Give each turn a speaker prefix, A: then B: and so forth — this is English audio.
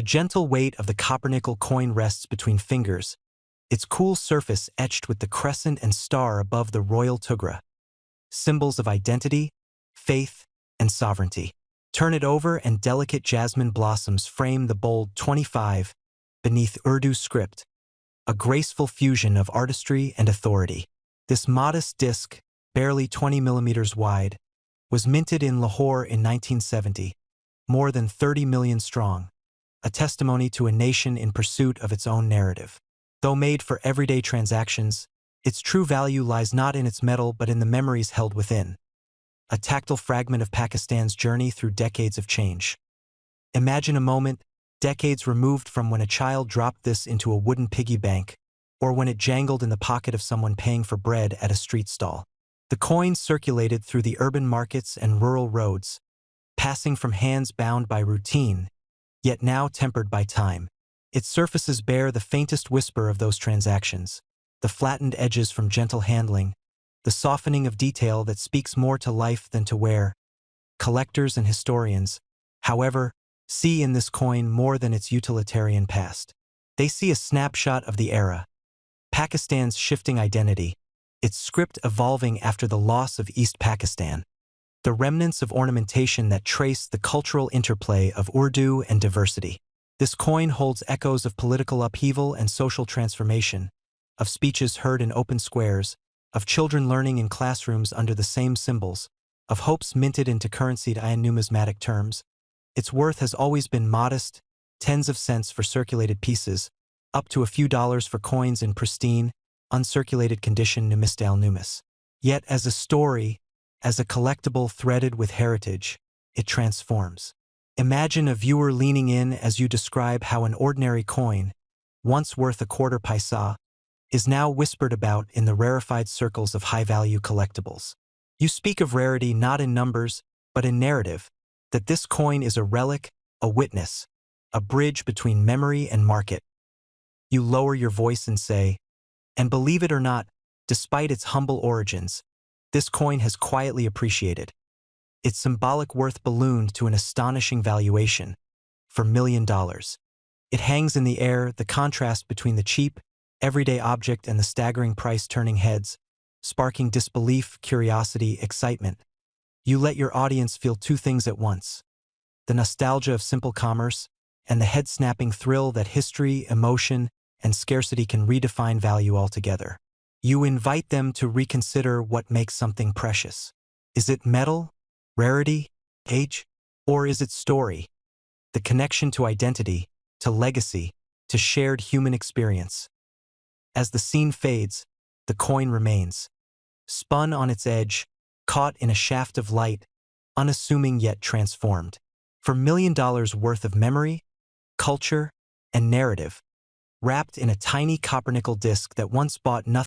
A: The gentle weight of the copper-nickel coin rests between fingers, its cool surface etched with the crescent and star above the royal tugra, symbols of identity, faith, and sovereignty. Turn it over and delicate jasmine blossoms frame the bold 25 beneath Urdu script, a graceful fusion of artistry and authority. This modest disc, barely 20 millimeters wide, was minted in Lahore in 1970, more than 30 million strong, a testimony to a nation in pursuit of its own narrative. Though made for everyday transactions, its true value lies not in its metal but in the memories held within, a tactile fragment of Pakistan's journey through decades of change. Imagine a moment, decades removed from when a child dropped this into a wooden piggy bank, or when it jangled in the pocket of someone paying for bread at a street stall. The coin circulated through the urban markets and rural roads, passing from hands bound by routine, yet now tempered by time. Its surfaces bear the faintest whisper of those transactions, the flattened edges from gentle handling, the softening of detail that speaks more to life than to wear. Collectors and historians, however, see in this coin more than its utilitarian past. They see a snapshot of the era, Pakistan's shifting identity, its script evolving after the loss of East Pakistan, the remnants of ornamentation that trace the cultural interplay of Urdu and diversity. This coin holds echoes of political upheaval and social transformation, of speeches heard in open squares, of children learning in classrooms under the same symbols, of hopes minted into currency in numismatic terms. Its worth has always been modest, tens of cents for circulated pieces, up to a few dollars for coins in pristine, uncirculated condition numis. Yet as a story, as a collectible threaded with heritage, it transforms. Imagine a viewer leaning in as you describe how an ordinary coin, once worth a quarter paisa, is now whispered about in the rarefied circles of high-value collectibles. You speak of rarity not in numbers, but in narrative, that this coin is a relic, a witness, a bridge between memory and market. You lower your voice and say, and believe it or not, despite its humble origins, this coin has quietly appreciated. Its symbolic worth ballooned to an astonishing valuation, for $1 million. It hangs in the air, the contrast between the cheap, everyday object and the staggering price turning heads, sparking disbelief, curiosity, excitement. You let your audience feel two things at once: the nostalgia of simple commerce and the head-snapping thrill that history, emotion, and scarcity can redefine value altogether. You invite them to reconsider what makes something precious. Is it metal, rarity, age, or is it story? The connection to identity, to legacy, to shared human experience. As the scene fades, the coin remains, spun on its edge, caught in a shaft of light, unassuming yet transformed. For $1 million worth of memory, culture, and narrative, wrapped in a tiny copper-nickel disc that once bought nothing